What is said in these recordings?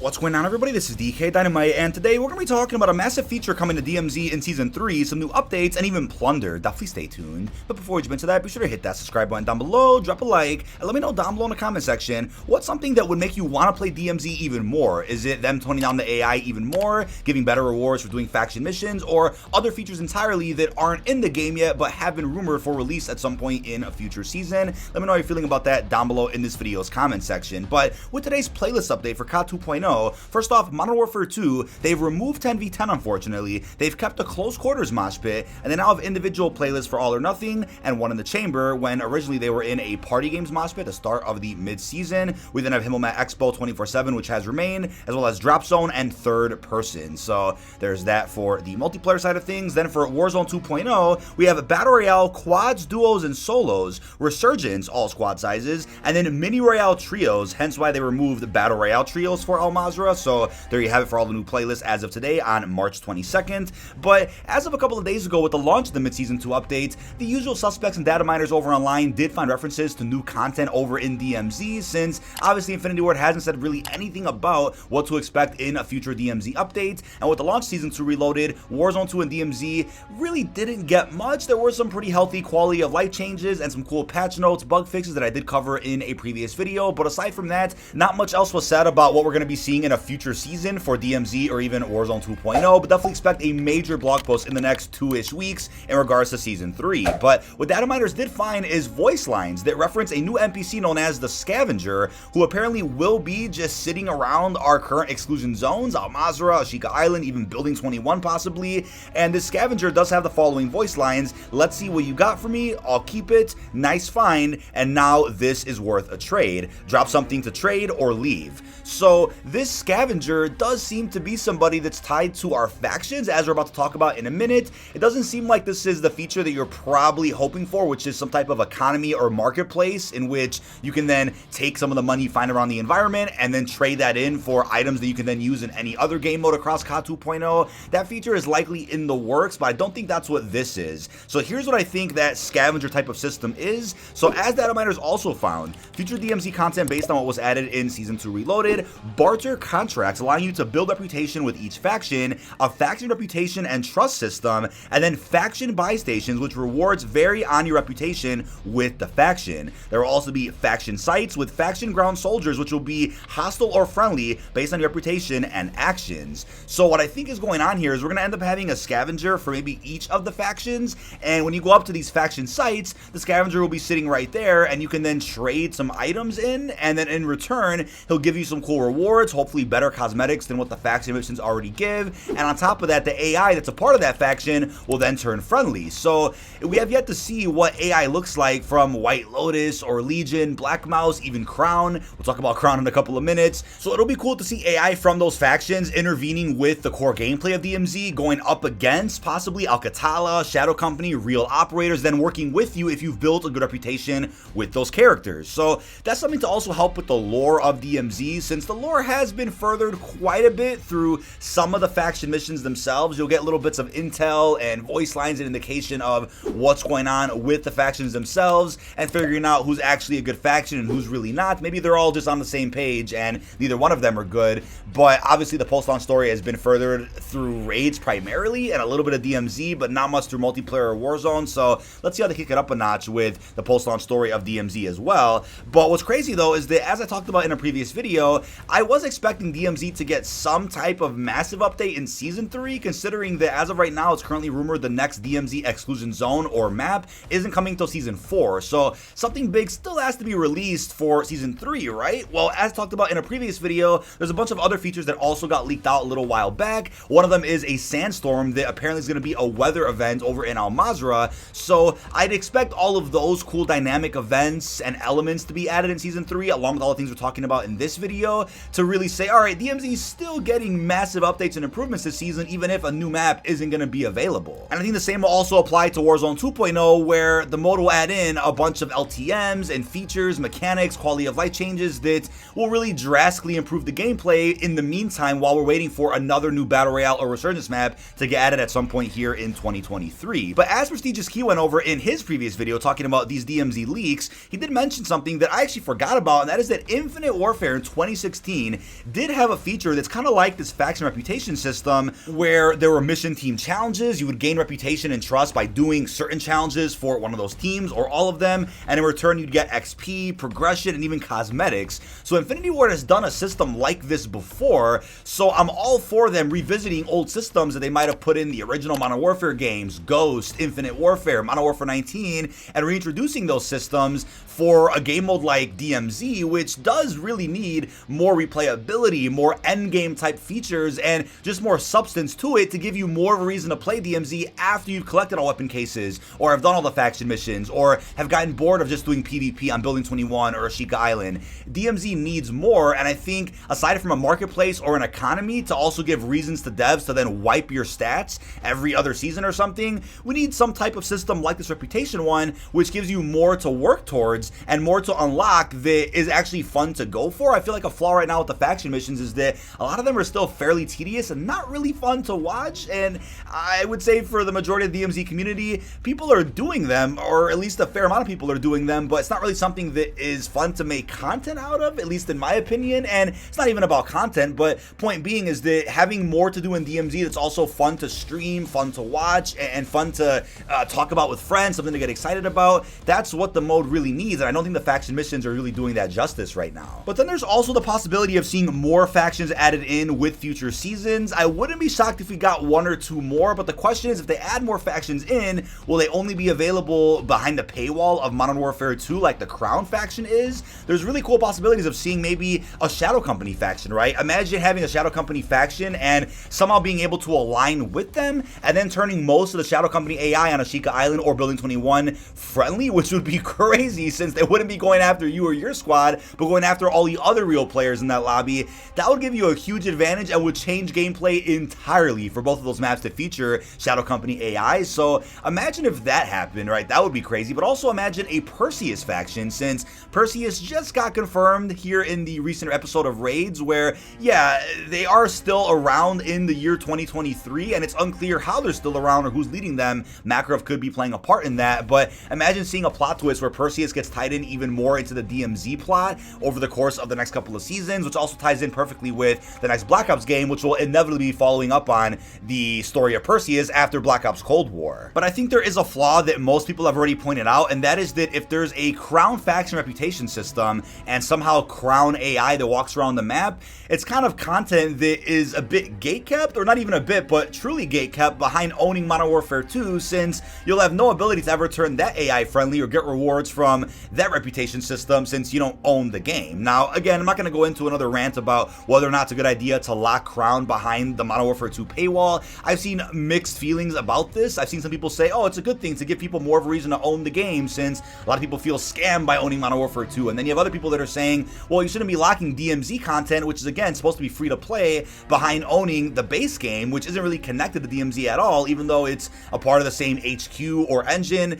What's going on, everybody? This is dkdynamite, and today we're going to be talking about a massive feature coming to DMZ in Season 3, some new updates, and even Plunder. Definitely stay tuned. But before we jump into that, be sure to hit that subscribe button down below, drop a like, and let me know down below in the comment section what's something that would make you want to play DMZ even more. Is it them toning down the AI even more, giving better rewards for doing faction missions, or other features entirely that aren't in the game yet but have been rumored for release at some point in a future season? Let me know how you're feeling about that down below in this video's comment section. But with today's playlist update for COD 2.0, first off, Modern Warfare 2, they've removed 10v10 unfortunately, they've kept a close quarters mosh pit, and they now have individual playlists for All or Nothing and One in the Chamber, when originally they were in a party games mosh pit at the start of the mid-season. We then have Himmelmat Expo 24/7, which has remained, as well as Drop Zone and Third Person. So there's that for the multiplayer side of things. Then for Warzone 2.0, we have Battle Royale, Quads, Duos, and Solos, Resurgence, all squad sizes, and then Mini Royale Trios, hence why they removed Battle Royale Trios for Al Mazrah. So there you have it for all the new playlists as of today on March 22nd. But as of a couple of days ago with the launch of the mid-season 2 update, the usual suspects and data miners over online did find references to new content over in DMZ, since obviously Infinity Ward hasn't said really anything about what to expect in a future DMZ update. And with the launch Season 2 Reloaded, Warzone 2 and DMZ really didn't get much. There were some pretty healthy quality of life changes and some cool patch notes, bug fixes that I did cover in a previous video, but aside from that, not much else was said about what we're going to be seeing in a future season for DMZ or even Warzone 2.0, but definitely expect a major blog post in the next 2-ish weeks in regards to Season 3. But what data miners did find is voice lines that reference a new NPC known as the Scavenger, who apparently will be just sitting around our current exclusion zones, Al Mazrah, Ashika Island, even Building 21 possibly. And this Scavenger does have the following voice lines: "Let's see what you got for me, I'll keep it, nice find, and now this is worth a trade. Drop something to trade or leave." So this Scavenger does seem to be somebody that's tied to our factions, as we're about to talk about in a minute. It doesn't seem like this is the feature that you're probably hoping for, which is some type of economy or marketplace in which you can then take some of the money you find around the environment and then trade that in for items that you can then use in any other game mode across COD 2.0. That feature is likely in the works, but I don't think that's what this is. So here's what I think that Scavenger type of system is. So as data miners also found, future DMZ content based on what was added in Season 2 Reloaded, barter contracts allowing you to build reputation with each faction, a faction reputation and trust system, and then faction buy stations, which rewards vary on your reputation with the faction. There will also be faction sites with faction ground soldiers, which will be hostile or friendly based on your reputation and actions. So what I think is going on here is we're going to end up having a Scavenger for maybe each of the factions, and when you go up to these faction sites, the Scavenger will be sitting right there, and you can then trade some items in, and then in return he'll give you some cool rewards, hopefully better cosmetics than what the faction missions already give, and on top of that, the AI that's a part of that faction will then turn friendly. So we have yet to see what AI looks like from White Lotus or Legion, Black Mouse, even Crown. We'll talk about Crown in a couple of minutes. So it'll be cool to see AI from those factions intervening with the core gameplay of DMZ, going up against possibly Alcatala, Shadow Company, real operators, then working with you if you've built a good reputation with those characters. So that's something to also help with the lore of DMZ, since the lore has been furthered quite a bit through some of the faction missions themselves. You'll get little bits of intel and voice lines and indication of what's going on with the factions themselves, and figuring out who's actually a good faction and who's really not. Maybe they're all just on the same page and neither one of them are good, but obviously the post-launch story has been furthered through raids primarily and a little bit of DMZ, but not much through multiplayer or Warzone. So let's see how they kick it up a notch with the post-launch story of DMZ as well. But what's crazy though is that, as I talked about in a previous video, I was expecting DMZ to get some type of massive update in Season 3, considering that as of right now it's currently rumored the next DMZ exclusion zone or map isn't coming until Season 4. So something big still has to be released for Season 3, right? Well, as talked about in a previous video, there's a bunch of other features that also got leaked out a little while back. One of them is a sandstorm that apparently is going to be a weather event over in Al Mazrah. So I'd expect all of those cool dynamic events and elements to be added in Season 3, along with all the things we're talking about in this video, to really say, all right, DMZ is still getting massive updates and improvements this season, even if a new map isn't going to be available. And I think the same will also apply to Warzone 2.0, where the mode will add in a bunch of LTMs and features, mechanics, quality of life changes that will really drastically improve the gameplay in the meantime, while we're waiting for another new Battle Royale or Resurgence map to get added at some point here in 2023. But as Prestigious Key went over in his previous video talking about these DMZ leaks, he did mention something that I actually forgot about, and that is that Infinite Warfare in 2016 did have a feature that's kind of like this faction reputation system, where there were mission team challenges. You would gain reputation and trust by doing certain challenges for one of those teams or all of them, and in return you'd get XP, progression, and even cosmetics. So Infinity Ward has done a system like this before, so I'm all for them revisiting old systems that they might have put in the original Modern Warfare games, Ghost, Infinite Warfare, Modern Warfare 19, and reintroducing those systems for a game mode like DMZ, which does really need more replayability, more endgame type features, and just more substance to it to give you more of a reason to play DMZ after you've collected all weapon cases, or have done all the faction missions, or have gotten bored of just doing PvP on Building 21 or Ashika Island. DMZ needs more, and I think aside from a marketplace or an economy to also give reasons to devs to then wipe your stats every other season or something, we need some type of system like this reputation one, which gives you more to work towards and more to unlock that is actually fun to go for. I feel like a flaw right now with the faction missions is that a lot of them are still fairly tedious and not really fun to watch, and I would say for the majority of the DMZ community, people are doing them, or at least a fair amount of people are doing them, but it's not really something that is fun to make content out of, at least in my opinion. And it's not even about content, but point being is that having more to do in DMZ that's also fun to stream, fun to watch, and fun to talk about with friends, something to get excited about, that's what the mode really needs, and I don't think the faction missions are really doing that justice right now. But then there's also the possibility of seeing more factions added in with future seasons. I wouldn't be shocked if we got one or two more, but the question is, if they add more factions in, will they only be available behind the paywall of Modern Warfare 2 like the Crown faction is? There's really cool possibilities of seeing maybe a Shadow Company faction, right? Imagine having a Shadow Company faction and somehow being able to align with them, and then turning most of the Shadow Company AI on Ashika Island or Building 21 friendly, which would be crazy since they wouldn't be going after you or your squad, but going after all the other real players in that lobby. That would give you a huge advantage and would change gameplay entirely for both of those maps to feature Shadow Company AI. So imagine if that happened, right? That would be crazy. But also imagine a Perseus faction, since Perseus just got confirmed here in the recent episode of Raids, where, yeah, they are still around in the year 2023, and it's unclear how they're still around or who's leading them. Makarov could be playing a part in that, but imagine seeing a plot twist where Perseus gets tied in even more into the DMZ plot over the course of the next couple of seasons, which also ties in perfectly with the next Black Ops game, which will inevitably be following up on the story of Perseus after Black Ops Cold War. But I think there is a flaw that most people have already pointed out, and that is that if there's a Crown faction reputation system and somehow Crown AI that walks around the map, it's kind of content that is a bit gatekept, or not even a bit, but truly gatekept behind owning Modern Warfare 2, since you'll have no ability to ever turn that AI friendly or get rewards from that reputation system since you don't own the game. Now, again, I'm not going to go into another rant about whether or not it's a good idea to lock Crown behind the Modern Warfare 2 paywall. I've seen mixed feelings about this. I've seen some people say, oh, it's a good thing to give people more of a reason to own the game, since a lot of people feel scammed by owning Modern Warfare 2. And then you have other people that are saying, well, you shouldn't be locking DMZ content, which is, again, supposed to be free to play, behind owning the base game, which isn't really connected to DMZ at all, even though it's a part of the same HQ or engine.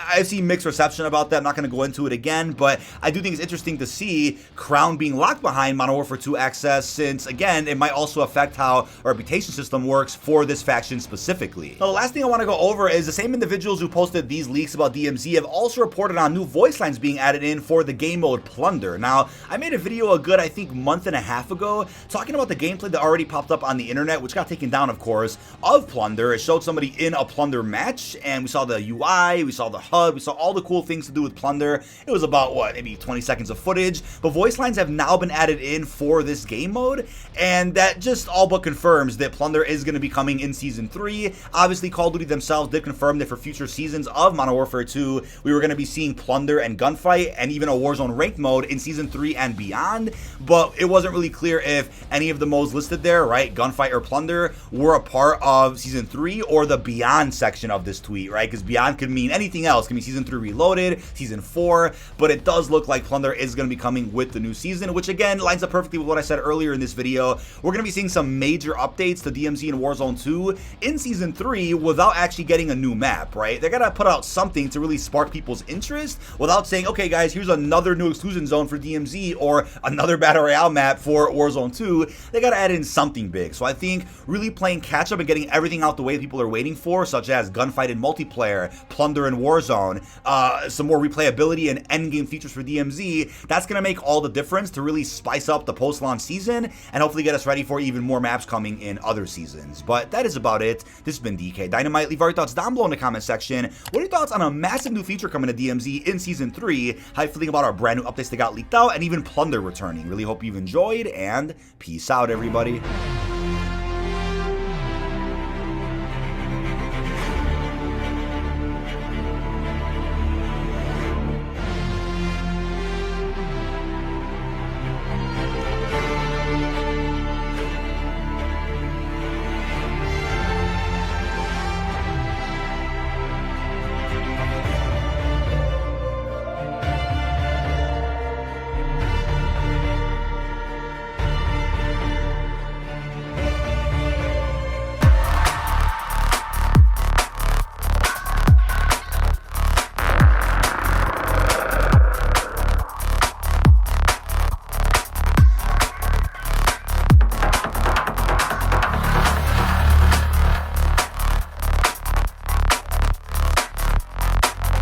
I've seen mixed reception about that. I'm not going to go into it again, but I do think it's interesting to see Crown being locked behind Modern Warfare 2 access, since, again, it might also affect how a reputation system works for this faction specifically. Now, the last thing I want to go over is the same individuals who posted these leaks about DMZ have also reported on new voice lines being added in for the game mode Plunder. Now, I made a video a good, I think, month and a half ago talking about the gameplay that already popped up on the internet, which got taken down, of course, of Plunder. It showed somebody in a Plunder match, and we saw the UI, we saw the HUD, we saw all the cool things to do with Plunder. It was about, what, maybe 20 seconds of footage, but voice lines have now been added in for this game mode, and that just all but confirms that Plunder is going to be coming in Season 3. Obviously, Call of Duty themselves did confirm that for future seasons of Modern Warfare 2, we were going to be seeing Plunder and Gunfight, and even a Warzone ranked mode in Season 3 and beyond, but it wasn't really clear if any of the modes listed there, right, Gunfight or Plunder, were a part of Season 3 or the Beyond section of this tweet, right, because Beyond could mean anything else. It can be Season 3 Reloaded, Season 4, but it does look like Plunder is going to be coming with the new season, which again lines up perfectly with what I said earlier in this video. We're going to be seeing some major updates to DMZ and Warzone 2 in Season 3 without actually getting a new map, right? They're going to put out something to really spark people's interest without saying, okay guys, here's another new exclusion zone for DMZ or another Battle Royale map for Warzone 2. They got to add in something big. So I think really playing catch up and getting everything out the way people are waiting for, such as Gunfight and multiplayer, Plunder and Warzone, some more replayability free and endgame features for DMZ, that's going to make all the difference to really spice up the post-launch season and hopefully get us ready for even more maps coming in other seasons. But that is about it. This has been dkdynamite. Leave our thoughts down below in the comment section. What are your thoughts on a massive new feature coming to DMZ in Season 3? How you feeling about our brand new updates that got leaked out, and even Plunder returning? Really hope you've enjoyed, and peace out, everybody.